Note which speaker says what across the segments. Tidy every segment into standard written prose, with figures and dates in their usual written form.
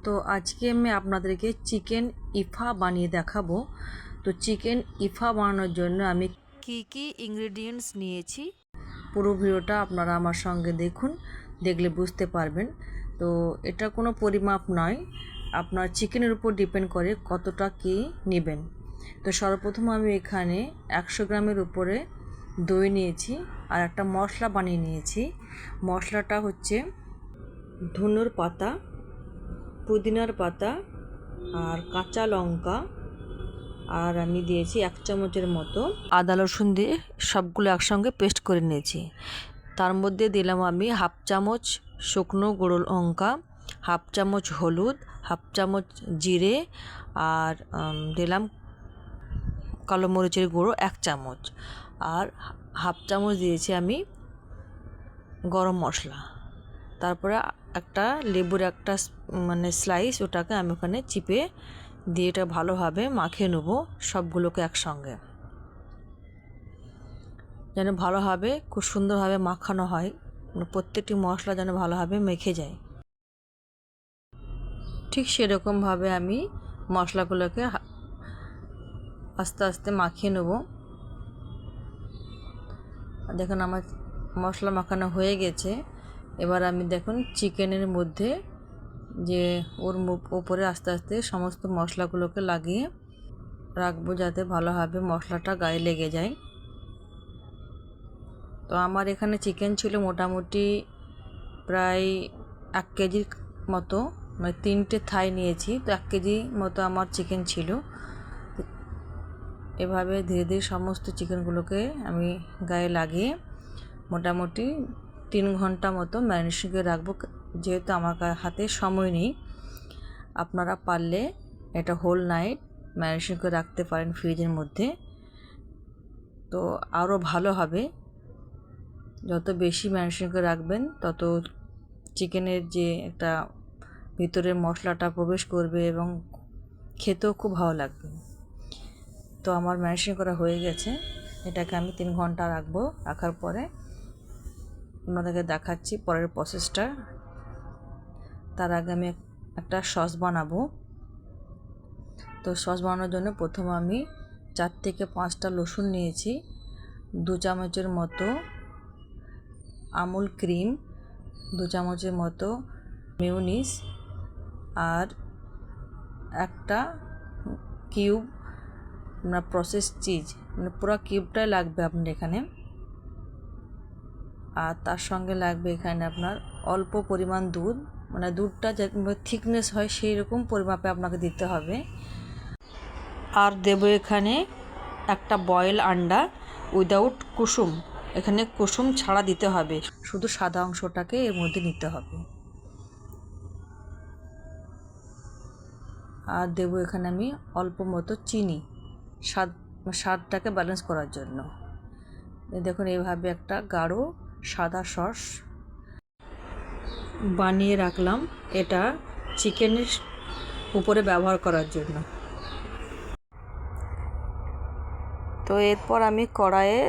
Speaker 1: তো আজকে আমি আপনাদেরকে চিকেন ইফা বানিয়ে দেখাবো। তো চিকেন ইফা বানানোর জন্য আমি কি কি ইনগ্রেডিয়েন্টস নিয়েছি পুরো ভিডিওটা আপনারা আমার সঙ্গে দেখুন, দেখলে বুঝতে পারবেন। তো এটা কোনো পরিমাপ নয়, আপনার চিকেনের উপর ডিপেন্ড করে কতটা কি নেবেন। তো সর্বপ্রথম আমি এখানে 100 গ্রামের উপরে দই নিয়েছি আর একটা মশলা বানিয়ে নিয়েছি। মশলাটা হচ্ছে ধনুর পাতা, পুদিনার পাতা আর কাঁচা লঙ্কা, আর আমি দিয়েছি 1 চামচের মতো আদা রসুন দিয়ে সবগুলো একসঙ্গে পেস্ট করে নিয়েছি। তার মধ্যে দিলাম আমি 1/2 চামচ শুকনো গুঁড়ো লঙ্কা, 1/2 চামচ হলুদ, 1/2 চামচ জিরে, আর দিলাম কালো মরিচের গুঁড়ো 1 চামচ, আর 1/2 চামচ দিয়েছি আমি গরম মশলা। তারপরে একটা লেবুর একটা স্লাইস, ওটাকে আমি ওখানে চিপে দিয়ে এটা ভালোভাবে মাখিয়ে নেব সবগুলোকে একসঙ্গে, যেন ভালোভাবে খুব সুন্দরভাবে মাখানো হয়, প্রত্যেকটি মশলা যেন ভালোভাবে মেখে যায়। ঠিক সেরকমভাবে আমি মশলাগুলোকে আস্তে আস্তে মাখিয়ে নেব। দেখুন আমার মশলা মাখানো হয়ে গেছে। এবার আমি দেখুন চিকেনের মধ্যে যে ওর উপরে আস্তে আস্তে সমস্ত মশলাগুলোকে লাগিয়ে রাখবো, যাতে ভালোভাবে মশলাটা গায়ে লেগে যায়। তো আমার এখানে চিকেন ছিল মোটামুটি প্রায় 1 কেজির মতো, মানে 3টে থাই নিয়েছি, তো 1 কেজি মতো আমার চিকেন ছিল। এভাবে ধীরে ধীরে সমস্ত চিকেনগুলোকে আমি গায়ে লাগিয়ে মোটামুটি 3 ঘন্টা মতো ম্যারিনেশন করে রাখবো, যেহেতু আমার হাতে সময় নেই। আপনারা পারলে এটা হোল নাইট ম্যারিনেশন করে রাখতে পারেন ফ্রিজের মধ্যে, তো আরও ভালো হবে। যত বেশি ম্যারিনেশন করে রাখবেন তত চিকেনের যে একটা ভিতরের মশলাটা প্রবেশ করবে এবং খেতেও খুব ভালো লাগবে। তো আমার ম্যারিনেশন করা হয়ে গেছে, এটাকে আমি 3 ঘন্টা রাখবো। রাখার পরে আপনাদেরকে দেখাচ্ছি পরের প্রসেসটা। তার আগে আমি একটা সস বানাবো। তো সস বানানোর জন্য প্রথমে আমি 4 থেকে 5টা রসুন নিয়েছি, 2 চামচের মতো আমুল ক্রিম, 2 চামচের মতো মেয়োনিজ, আর একটা কিউব প্রসেস চিজ, পুরো কিউবটাই লাগবে আপনার এখানে। আর তার সঙ্গে লাগবে এখানে আপনার অল্প পরিমাণ দুধ, দুধটা যাতে থিকনেস হয় সেই রকম পরিমাপে আপনাকে দিতে হবে। আর দেব এখানে একটা বয়েল আন্ডা উইদাউট কুসুম, এখানে কুসুম ছাড়া দিতে হবে, শুধু সাদা অংশটাকে এর মধ্যে নিতে হবে। আর দেব এখানে আমি অল্প মতো চিনি, স্বাদটাকে ব্যালেন্স করার জন্য। দেখুন এইভাবে একটা গাঢ় সাদা সস বানিয়ে রাখলাম, এটা চিকেনের উপরে ব্যবহার করার জন্য। তো এরপর আমি কড়াইয়ে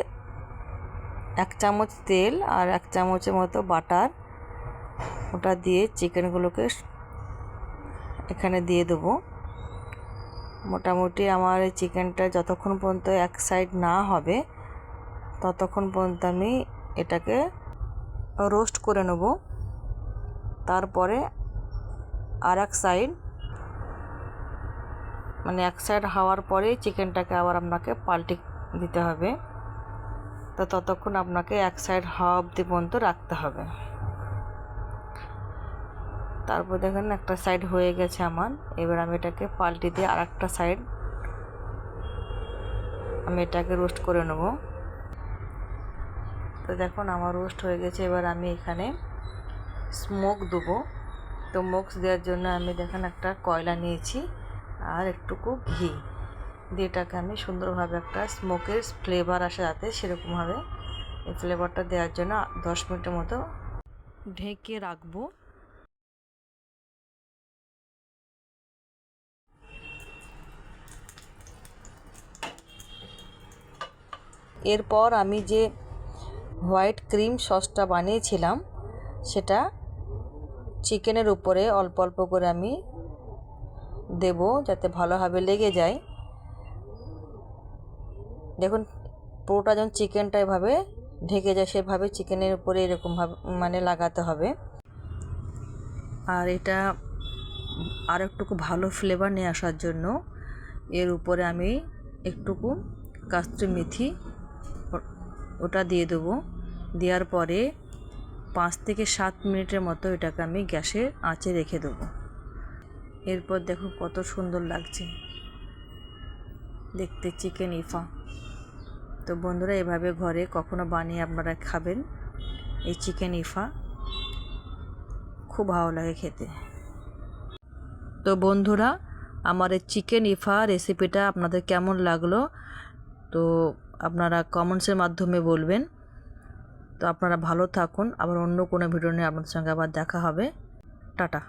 Speaker 1: 1 চামচ তেল আর 1 চামচের মতো বাটার, ওটা দিয়ে চিকেনগুলোকে এখানে দিয়ে দেবো। মোটামুটি আমার এই চিকেনটা যতক্ষণ পর্যন্ত এক সাইড না হবে ততক্ষণ পর্যন্ত আমি এটাকে রোস্ট করে নেব। তারপরে আর এক সাইড, এক সাইড হওয়ার পরেই চিকেনটাকে আবার আপনাকে পাল্টে দিতে হবে। তো ততক্ষণ আপনাকে এক সাইড হওয়া অবধি পর্যন্ত রাখতে হবে। তারপর দেখেন একটা সাইড হয়ে গেছে আমার, এবার আমি এটাকে পাল্টে দিয়ে আর একটা সাইড আমি এটাকে রোস্ট করে নেব। তো দেখুন আমার রোস্ট হয়ে গেছে। এবার আমি এখানে স্মোক দেবো। তো স্মোক দেওয়ার জন্য আমি দেখেন একটা কয়লা নিয়েছি আর একটুকু ঘি দিয়ে এটাকে আমি সুন্দরভাবে একটা স্মোকের ফ্লেভার আসে যাতে, সেরকমভাবে এই ফ্লেভারটা দেওয়ার জন্য 10 মিনিটের মতো ঢেকে রাখবো। এরপর আমি যে হোয়াইট ক্রিম সসটা বানিয়েছিলাম সেটা চিকেনের উপরে অল্প অল্প করে আমি দেব যাতে ভালোভাবে লেগে যায়। দেখুন পুরোটা যেন চিকেনটা এভাবে ঢেকে যায়, সেভাবে চিকেনের উপরে এরকমভাবে মানে লাগাতে হবে। আর এটা আর একটুকু ভালো ফ্লেভার নিয়ে আসার জন্য এর উপরে আমি একটুকু কাস্তুরি মেথি ওটা দিয়ে দেবো। দেওয়ার পরে 5 থেকে 7 মিনিটের মতো এটাকে আমি গ্যাসের আঁচে রেখে দেবো। এরপর দেখো কত সুন্দর লাগছে দেখতে চিকেন ইফা। তো বন্ধুরা এভাবে ঘরে কখনো বানিয়ে আপনারা খাবেন এই চিকেন ইফা, খুব ভালো লাগে খেতে। তো বন্ধুরা আমার এই চিকেন ইফা রেসিপিটা আপনাদের কেমন লাগলো তো আপনারা কমেন্টসের মাধ্যমে বলবেন। তো আপনারা ভালো থাকুন, আবার অন্য কোনো ভিডিও নিয়ে আপনাদের সঙ্গে আবার দেখা হবে। টাটা।